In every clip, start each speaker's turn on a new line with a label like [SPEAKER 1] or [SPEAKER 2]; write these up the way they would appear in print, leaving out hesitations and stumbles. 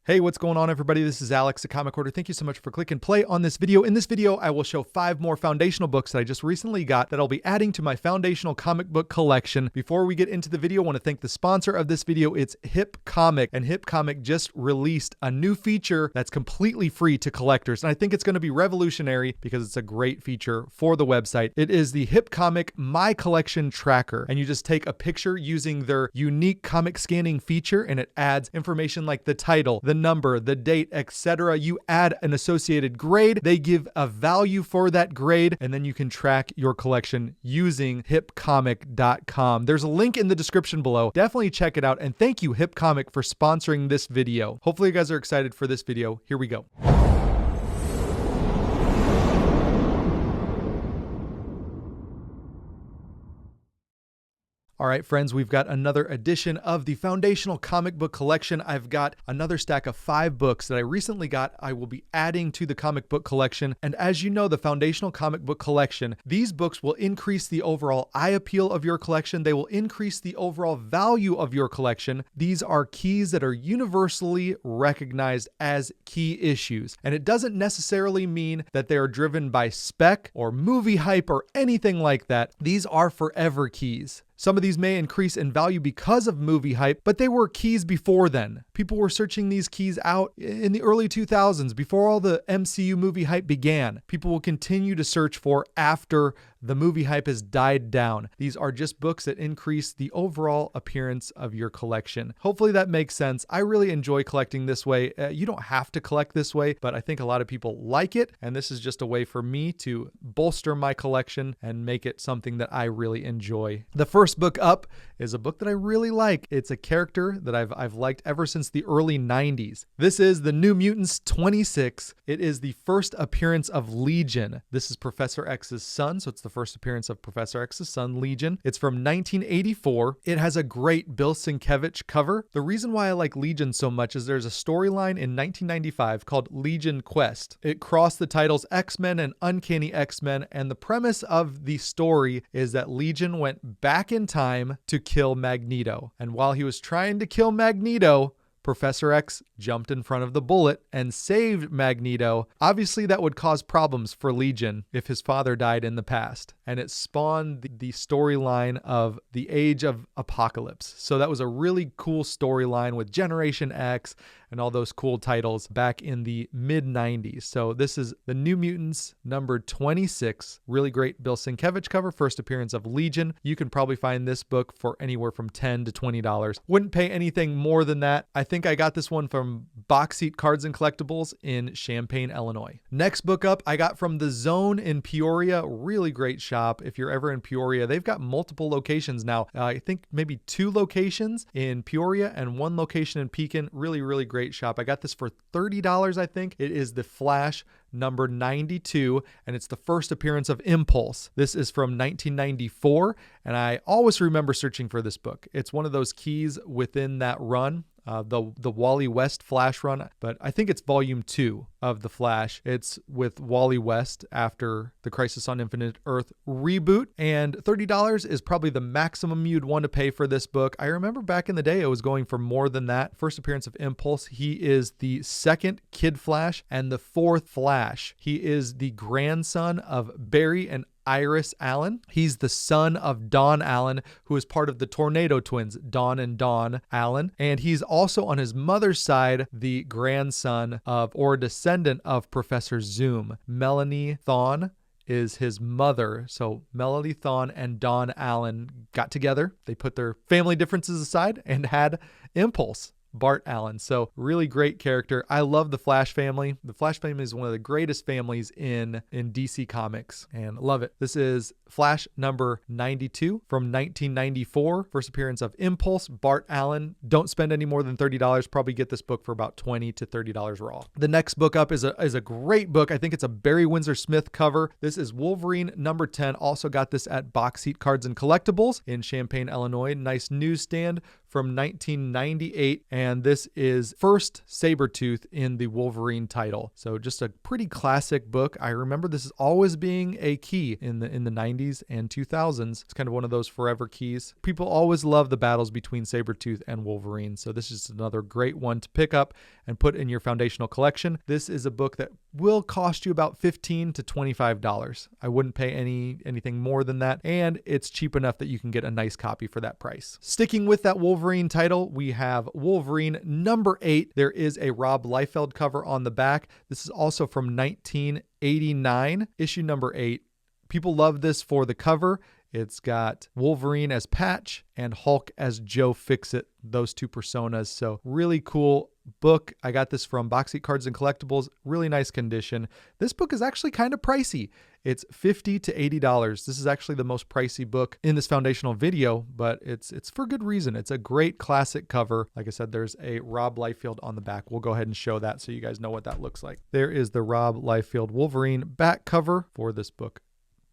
[SPEAKER 1] Hey, what's going on, everybody? This is Alex, the Comic Hoarder. Thank you so much for clicking play on this video. In this video, I will show 5 more foundational books that I just recently got that I'll be adding to my foundational comic book collection. Before we get into the video, I want to thank the sponsor of this video. It's Hip Comic, and Hip Comic just released a new feature that's completely free to collectors, and I think it's going to be revolutionary because it's a great feature for the website. It is the Hip Comic My Collection Tracker, and you just take a picture using their unique comic scanning feature, and it adds information like the title, the number, the date, etc. You add an associated grade. They give a value for that grade, and then you can track your collection using hipcomic.com. There's a link in the description below. Definitely check it out, and thank you, Hip Comic, for sponsoring this video. Hopefully you guys are excited for this video. Here we go. All right, friends, we've got another edition of the Foundational Comic Book Collection. I've got another stack of 5 books that I recently got. I will be adding to the comic book collection. And as you know, the Foundational Comic Book Collection, these books will increase the overall eye appeal of your collection. They will increase the overall value of your collection. These are keys that are universally recognized as key issues. And it doesn't necessarily mean that they are driven by spec or movie hype or anything like that. These are forever keys. Some of these may increase in value because of movie hype, but they were keys before then. People were searching these keys out in the early 2000s, before all the MCU movie hype began. People will continue to search for after the movie hype has died down. These are just books that increase the overall appearance of your collection. Hopefully that makes sense. I really enjoy collecting this way. You don't have to collect this way, but I think a lot of people like it, and this is just a way for me to bolster my collection and make it something that I really enjoy. The first book up is a book that I really like. It's a character that I've liked ever since the early 90s. This is The New Mutants 26. It is the first appearance of Legion. This is Professor X's son, so it's the first appearance of Professor X's son, Legion. It's from 1984. It has a great Bill Sienkiewicz cover. The reason why I like Legion so much is there's a storyline in 1995 called Legion Quest. It crossed the titles X-Men and Uncanny X-Men, and the premise of the story is that Legion went back in time to kill Magneto. And while he was trying to kill Magneto, Professor X jumped in front of the bullet and saved Magneto. Obviously, that would cause problems for Legion if his father died in the past. And it spawned the storyline of the Age of Apocalypse. So that was a really cool storyline with Generation X and all those cool titles back in the mid-90s. So this is The New Mutants number 26. Really great Bill Sienkiewicz cover, first appearance of Legion. You can probably find this book for anywhere from $10 to $20. Wouldn't pay anything more than that. I think I got this one from Box Seat Cards and Collectibles in Champaign, Illinois. Next book up, I got from The Zone in Peoria. Really great shop. If you're ever in Peoria, they've got multiple locations now. I think maybe 2 locations in Peoria and 1 location in Pekin. Really, really great shop. I got this for $30, I think. It is the Flash number 92, and it's the first appearance of Impulse. This is from 1994, and I always remember searching for this book. It's one of those keys within that run. The Wally West Flash run, but I think it's volume 2 of the Flash. It's with Wally West after the Crisis on Infinite Earth reboot, and $30 is probably the maximum you'd want to pay for this book. I remember back in the day it was going for more than that. First appearance of Impulse. He is the 2nd Kid Flash and the 4th Flash. He is the grandson of Barry and Iris Allen. He's the son of Don Allen, who is part of the Tornado Twins, Don and Dawn Allen. And he's also on his mother's side, the grandson of or descendant of Professor Zoom. Melanie Thawne is his mother. So Melanie Thawne and Don Allen got together. They put their family differences aside and had Impulse, Bart Allen. So really great character. I love the Flash family. The Flash family is one of the greatest families in DC Comics, and love it. This is Flash number 92 from 1994. First appearance of Impulse, Bart Allen. Don't spend any more than $30. Probably get this book for about $20 to $30 raw. The next book up is a great book. I think it's a Barry Windsor Smith cover. This is Wolverine number 10. Also got this at Box Seat Cards and Collectibles in Champaign, Illinois. Nice newsstand from 1998, and this is first Sabretooth in the Wolverine title. So just a pretty classic book. I remember this is always being a key in the 90s and 2000s. It's kind of one of those forever keys. People always love the battles between Sabretooth and Wolverine, so this is another great one to pick up and put in your foundational collection. This is a book that will cost you about $15 to $25. I wouldn't pay anything more than that, and it's cheap enough that you can get a nice copy for that price. Sticking with that Wolverine title, we have Wolverine number 8. There is a Rob Liefeld cover on the back. This is also from 1989, issue number 8. People love this for the cover. It's got Wolverine as Patch and Hulk as Joe Fixit, those two personas. So really cool book. I got this from Box Eat Cards and Collectibles. Really nice condition. This book is actually kind of pricey. It's $50 to $80. This is actually the most pricey book in this foundational video, but it's for good reason. It's a great classic cover. Like I said, there's a Rob Liefeld on the back. We'll go ahead and show that so you guys know what that looks like. There is the Rob Liefeld Wolverine back cover for this book.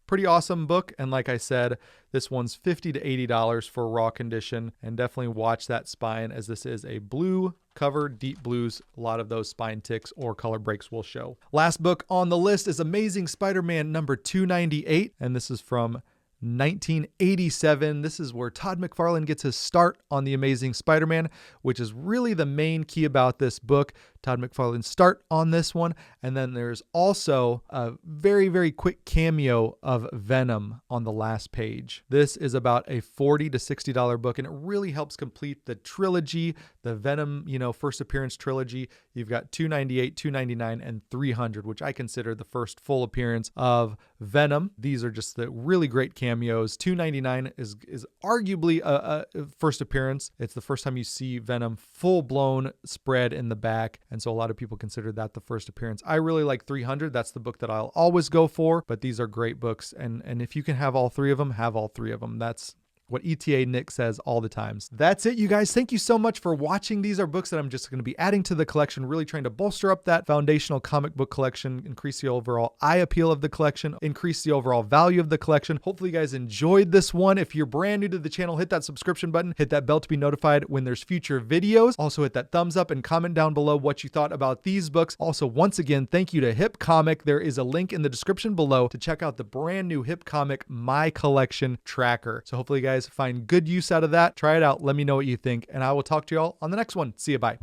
[SPEAKER 1] Pretty awesome book, and like I said, this one's $50 to $80 for raw condition, and definitely watch that spine as this is a blue cover, deep blues. A lot of those spine ticks or color breaks will show. Last book on the list is Amazing Spider-Man number 298, and this is from 1987. This is where Todd McFarlane gets his start on The Amazing Spider-Man, which is really the main key about this book. Todd McFarlane's start on this one. And then there's also a very, very quick cameo of Venom on the last page. This is about a $40 to $60 book, and it really helps complete the trilogy, the Venom, first appearance trilogy. You've got 298, 299, and 300, which I consider the first full appearance of Venom. These are just the really great cameos. 299 is arguably a first appearance. It's the first time you see Venom full-blown spread in the back. And so a lot of people consider that the first appearance. I really like 300. That's the book that I'll always go for, but these are great books. And if you can have all three of them, have all three of them. That's what ETA Nick says all the times. That's it, you guys. Thank you so much for watching. These are books that I'm just going to be adding to the collection, really trying to bolster up that foundational comic book collection, increase the overall eye appeal of the collection, increase the overall value of the collection. Hopefully you guys enjoyed this one. If you're brand new to the channel, hit that subscription button, hit that bell to be notified when there's future videos. Also hit that thumbs up and comment down below what you thought about these books. Also, once again, thank you to Hip Comic. There is a link in the description below to check out the brand new Hip Comic My Collection tracker. So hopefully you guys find good use out of that. Try it out. Let me know what you think, and I will talk to you all on the next one. See you. Bye.